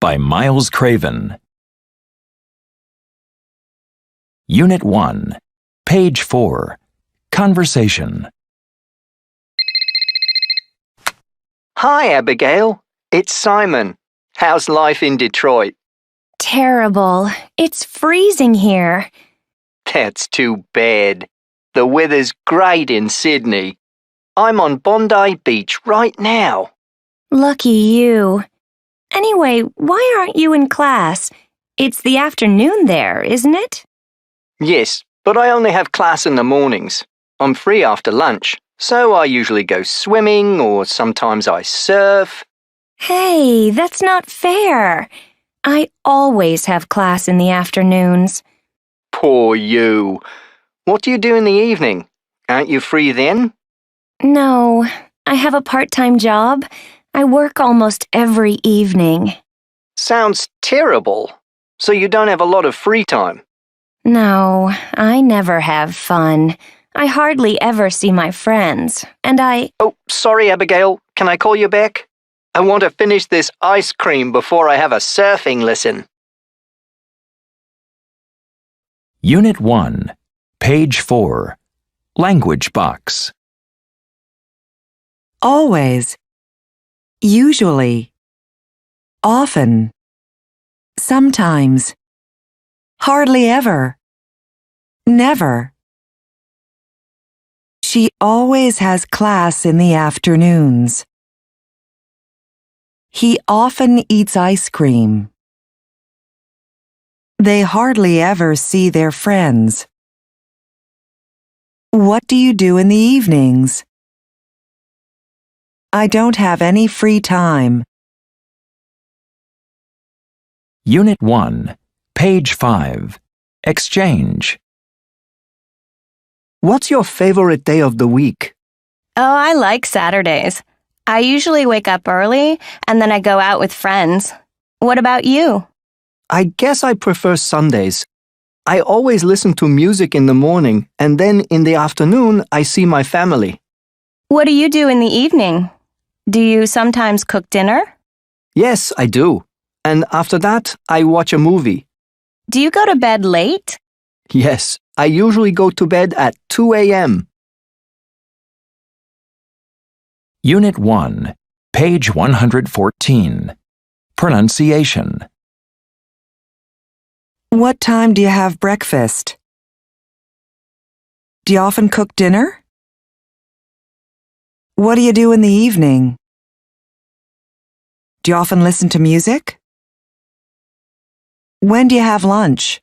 by Miles Craven. Unit 1, page 4, Conversation. Hi, Abigail. It's Simon. How's life in Detroit? Terrible. It's freezing here. That's too bad. The weather's great in Sydney. I'm on Bondi Beach right now. Lucky you. Anyway, why aren't you in class? It's the afternoon there, isn't it? Yes, but I only have class in the mornings. I'm free after lunch, so I usually go swimming or sometimes I surf. Hey, that's not fair. I always have class in the afternoons. Poor you. What do you do in the evening? Aren't you free then? No, I have a part-time job. I work almost every evening. Sounds terrible. So you don't have a lot of free time? No, I never have fun. I hardly ever see my friends, and Oh, sorry, Abigail. Can I call you back? I want to finish this ice cream before I have a surfing lesson. Unit 1, page 4, Language Box. Always, usually, often, sometimes, hardly ever, never. She always has class in the afternoons. He often eats ice cream. They hardly ever see their friends. What do you do in the evenings? I don't have any free time. Unit 1, page 5, Exchange. What's your favorite day of the week? Oh, I like Saturdays. I usually wake up early and then I go out with friends. What about you? I guess I prefer Sundays. I always listen to music in the morning, and then in the afternoon I see my family. What do you do in the evening? Do you sometimes cook dinner? Yes, I do. And after that, I watch a movie. Do you go to bed late? Yes, I usually go to bed at 2 a.m. Unit 1, page 114, Pronunciation. What time do you have breakfast? Do you often cook dinner? What do you do in the evening? Do you often listen to music? When do you have lunch?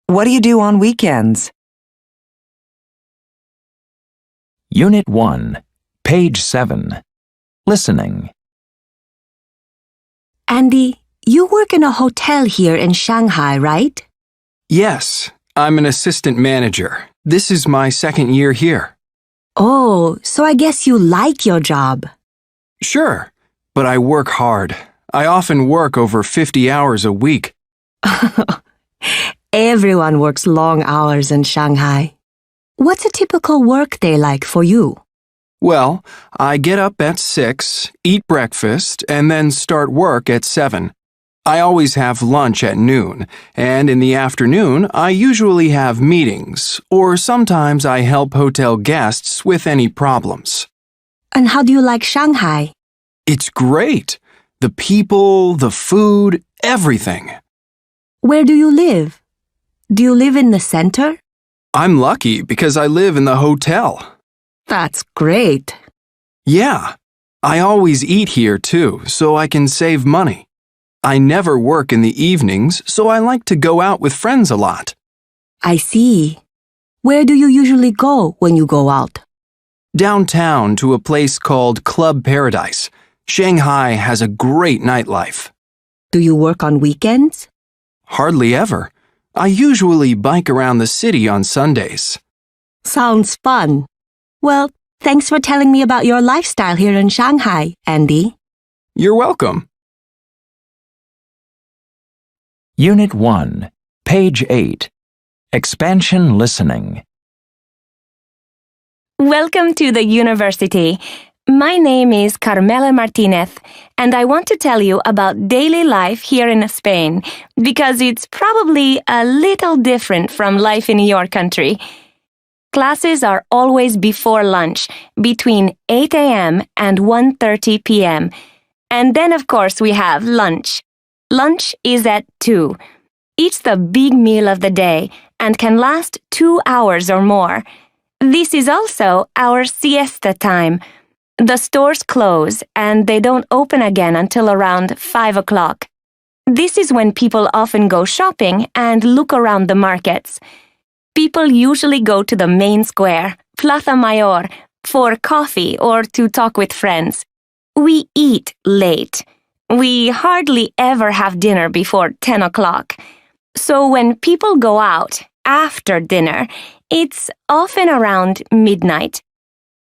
What do you do on weekends? Unit 1, page 7, Listening. Andy, you work in a hotel here in Shanghai, right? Yes, I'm an assistant manager. This is my second year here. Oh, so I guess you like your job. Sure, but I work hard. I often work over 50 hours a week. Everyone works long hours in Shanghai. What's a typical workday like for you? Well, I get up at 6, eat breakfast, and then start work at 7. I always have lunch at noon, and in the afternoon, I usually have meetings, or sometimes I help hotel guests with any problems. And how do you like Shanghai? It's great. The people, the food, everything. Where do you live? Do you live in the center? I'm lucky because I live in the hotel. That's great. Yeah, I always eat here too, so I can save money. I never work in the evenings, so I like to go out with friends a lot. I see. Where do you usually go when you go out? Downtown to a place called Club Paradise. Shanghai has a great nightlife. Do you work on weekends? Hardly ever. I usually bike around the city on Sundays. Sounds fun. Well, thanks for telling me about your lifestyle here in Shanghai, Andy. You're welcome. Unit 1, page 8, Expansion Listening. Welcome to the university. My name is Carmela Martinez, and I want to tell you about daily life here in Spain because it's probably a little different from life in your country. Classes are always before lunch, between 8 a.m. and 1:30 p.m. And then, of course, we have lunch. Lunch is at 2. It's the big meal of the day and can last 2 hours or more. This is also our siesta time. The stores close and they don't open again until around 5 o'clock. This is when people often go shopping and look around the markets. People usually go to the main square, Plaza Mayor, for coffee or to talk with friends. We eat late. We hardly ever have dinner before 10 o'clock. So when people go out after dinner, it's often around midnight.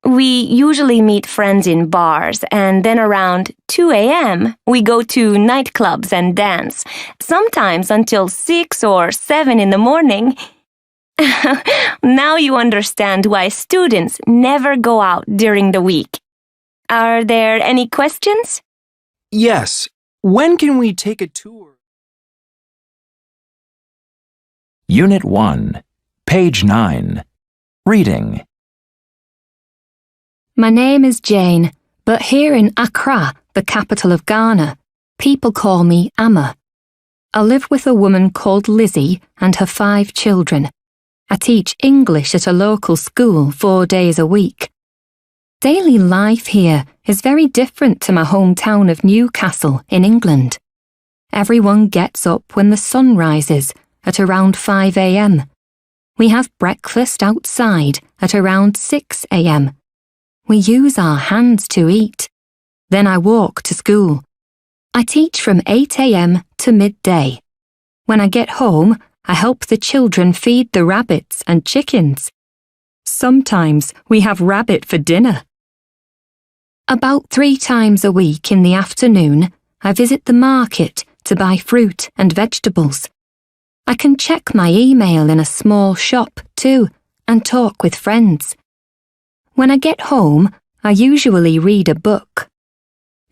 We usually meet friends in bars, and then around 2 a.m. we go to nightclubs and dance, sometimes until 6 or 7 in the morning. Now you understand why students never go out during the week. Are there any questions? Yes. When can we take a tour? Unit 1, page 9. Reading. My name is Jane, but here in Accra, the capital of Ghana, people call me Amma. I live with a woman called Lizzie and her 5 children. I teach English at a local school 4 days a week. Daily life here is very different to my hometown of Newcastle in England. Everyone gets up when the sun rises at around 5 a.m. We have breakfast outside at around 6 a.m. We use our hands to eat. Then I walk to school. I teach from 8 a.m. to midday. When I get home, I help the children feed the rabbits and chickens. Sometimes we have rabbit for dinner. About 3 times a week in the afternoon, I visit the market to buy fruit and vegetables. I can check my email in a small shop too and talk with friends. When I get home, I usually read a book.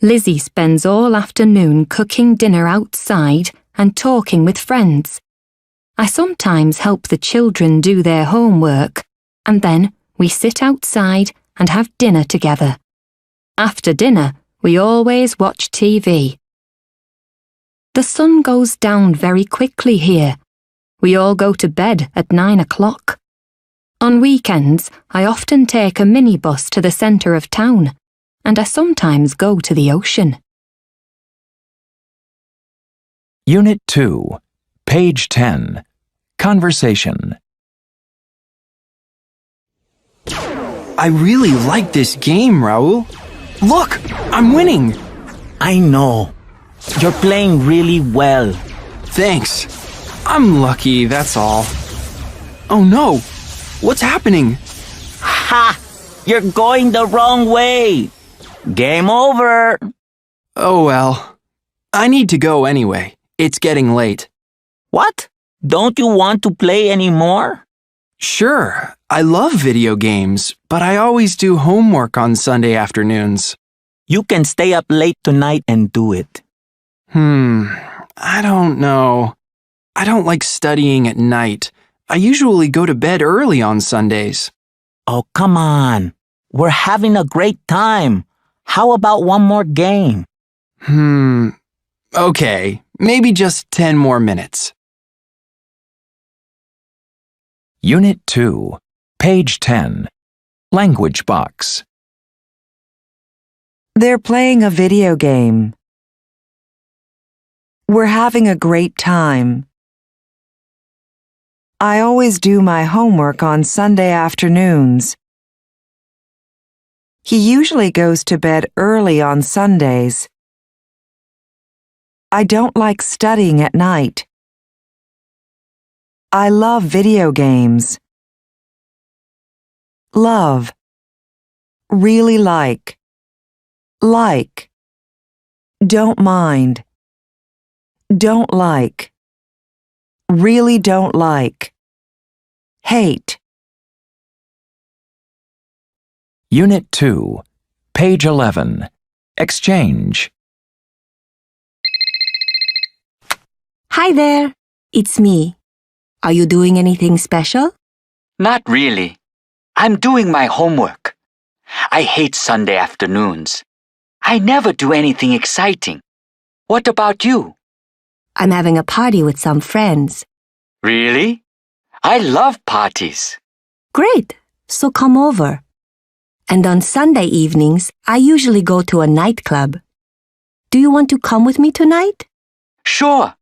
Lizzie spends all afternoon cooking dinner outside and talking with friends. I sometimes help the children do their homework, and then we sit outside and have dinner together. After dinner, we always watch TV. The sun goes down very quickly here. We all go to bed at 9 o'clock. On weekends, I often take a minibus to the centre of town, and I sometimes go to the ocean. Unit 2, page 10. Conversation. I really like this game, Raul. Look, I'm winning. I know. You're playing really well. Thanks. I'm lucky, that's all. Oh no, what's happening? Ha! You're going the wrong way. Game over. Oh well. I need to go anyway. It's getting late. What? Don't you want to play anymore? Sure, I love video games, but I always do homework on Sunday afternoons. You can stay up late tonight and do it. I don't know. I don't like studying at night. I usually go to bed early on Sundays. Oh, come on. We're having a great time. How about one more game? Okay, maybe just 10 more minutes. Unit 2, page 10. Language box. They're playing a video game. We're having a great time. I always do my homework on Sunday afternoons. He usually goes to bed early on Sundays. I don't like studying at night. I love video games. Love. Really like. Like. Don't mind. Don't like. Really don't like. Hate. Unit 2, page 11. Exchange. Hi there. It's me. Are you doing anything special? Not really. I'm doing my homework. I hate Sunday afternoons. I never do anything exciting. What about you? I'm having a party with some friends. Really? I love parties. Great. So come over. And on Sunday evenings, I usually go to a nightclub. Do you want to come with me tonight? Sure.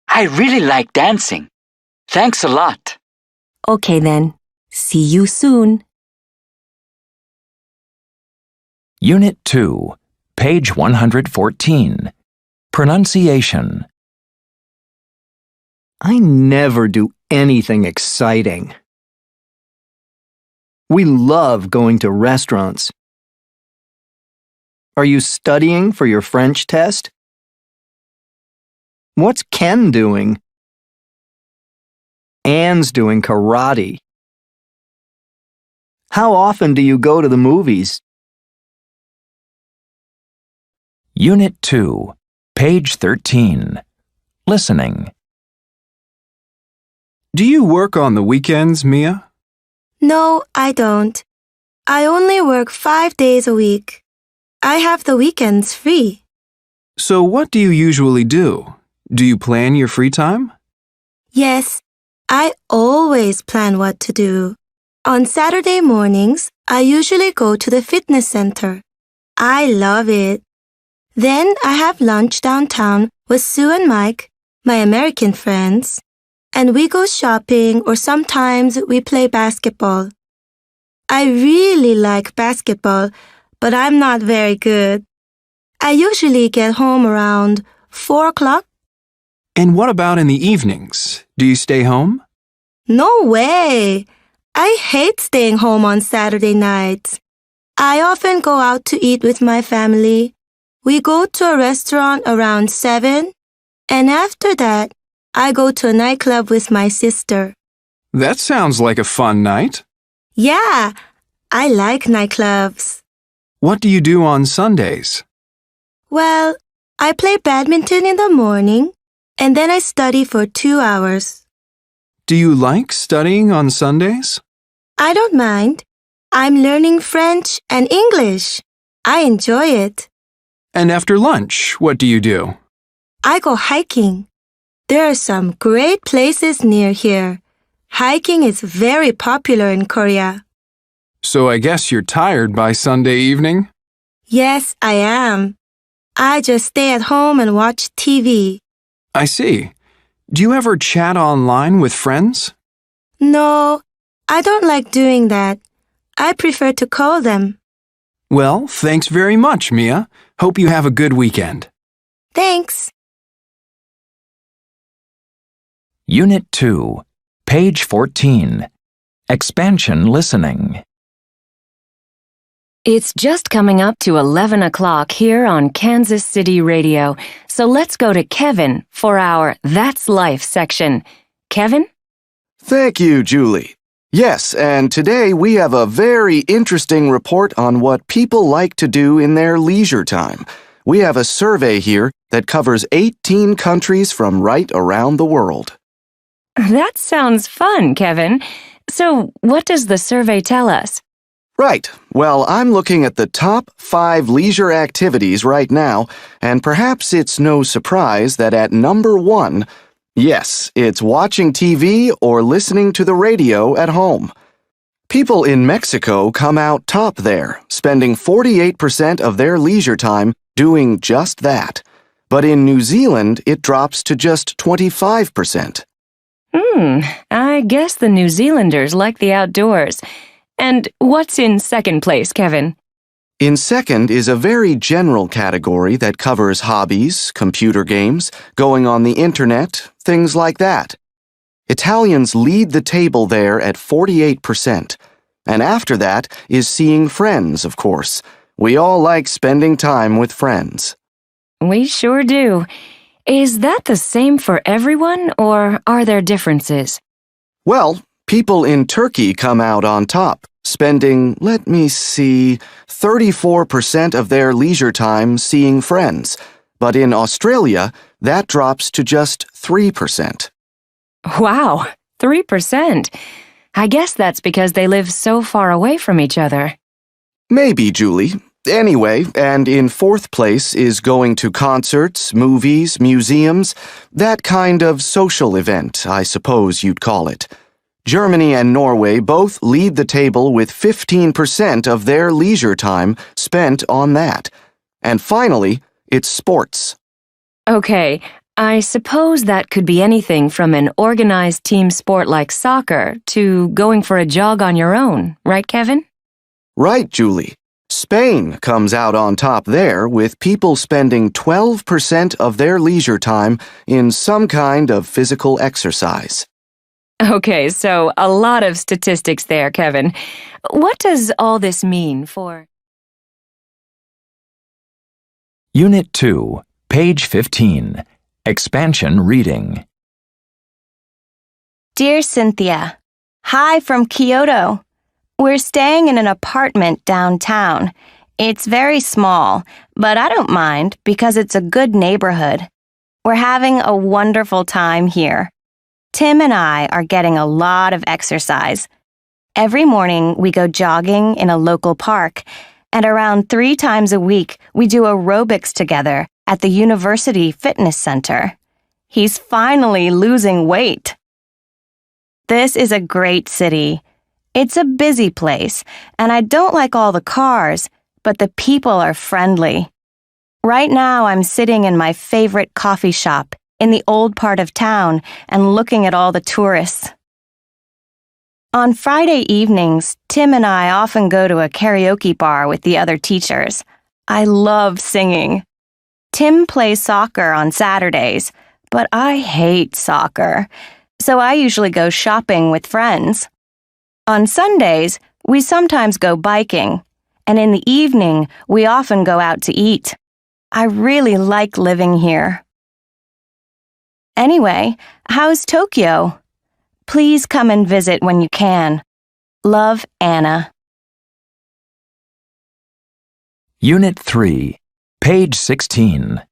I really like dancing. Thanks a lot. Okay then. See you soon. Unit 2, page 114. Pronunciation. I never do anything exciting. We love going to restaurants. Are you studying for your French test? What's Ken doing? Anne's doing karate. How often do you go to the movies? Unit 2, page 13. Listening. Do you work on the weekends, Mia? No, I don't. I only work 5 days a week. I have the weekends free. So what do you usually do? Do you plan your free time? Yes, I always plan what to do. On Saturday mornings, I usually go to the fitness center. I love it. Then I have lunch downtown with Sue and Mike, my American friends, and we go shopping or sometimes we play basketball. I really like basketball, but I'm not very good. I usually get home around 4 o'clock. And what about in the evenings? Do you stay home? No way! I hate staying home on Saturday nights. I often go out to eat with my family. We go to a restaurant around 7, and after that, I go to a nightclub with my sister. That sounds like a fun night. Yeah, I like nightclubs. What do you do on Sundays? Well, I play badminton in the morning, and then I study for 2 hours. Do you like studying on Sundays? I don't mind. I'm learning French and English. I enjoy it. And after lunch, what do you do? I go hiking. There are some great places near here. Hiking is very popular in Korea. So I guess you're tired by Sunday evening? Yes, I am. I just stay at home and watch TV. I see. Do you ever chat online with friends? No, I don't like doing that. I prefer to call them. Well, thanks very much, Mia. Hope you have a good weekend. Thanks. Unit 2, page 14. Expansion listening. It's just coming up to 11 o'clock here on Kansas City Radio, so let's go to Kevin for our That's Life section. Kevin? Thank you, Julie. Yes, and today we have a very interesting report on what people like to do in their leisure time. We have a survey here that covers 18 countries from right around the world. That sounds fun, Kevin. So, what does the survey tell us? Right. Well, I'm looking at the top 5 leisure activities right now, and perhaps it's no surprise that at number 1, yes, it's watching TV or listening to the radio at home. People in Mexico come out top there, spending 48% of their leisure time doing just that. But in New Zealand, it drops to just 25%. I guess the New Zealanders like the outdoors. And what's in second place, Kevin? In second is a very general category that covers hobbies, computer games, going on the internet, things like that. Italians lead the table there at 48%. And after that is seeing friends, of course. We all like spending time with friends. We sure do. Is that the same for everyone, or are there differences? Well, people in Turkey come out on top, spending, 34% of their leisure time seeing friends. But in Australia, that drops to just 3%. Wow, 3%. I guess that's because they live so far away from each other. Maybe, Julie. Anyway, and in fourth place is going to concerts, movies, museums, that kind of social event, I suppose you'd call it. Germany and Norway both lead the table with 15% of their leisure time spent on that. And finally, it's sports. Okay, I suppose that could be anything from an organized team sport like soccer to going for a jog on your own, right, Kevin? Right, Julie. Spain comes out on top there with people spending 12% of their leisure time in some kind of physical exercise. Okay, so a lot of statistics there, Kevin. What does all this mean for... Unit 2, page 15. Expansion reading. Dear Cynthia, hi from Kyoto. We're staying in an apartment downtown. It's very small, but I don't mind because it's a good neighborhood. We're having a wonderful time here. Tim and I are getting a lot of exercise. Every morning we go jogging in a local park, and around 3 times a week we do aerobics together at the University Fitness Center. He's finally losing weight. This is a great city. It's a busy place, and I don't like all the cars, but the people are friendly. Right now I'm sitting in my favorite coffee shop in the old part of town and looking at all the tourists. On Friday evenings, Tim and I often go to a karaoke bar with the other teachers. I love singing. Tim plays soccer on Saturdays, but I hate soccer, so I usually go shopping with friends. On Sundays, we sometimes go biking, and in the evening, we often go out to eat. I really like living here. Anyway, how's Tokyo? Please come and visit when you can. Love, Anna. Unit 3, page 16.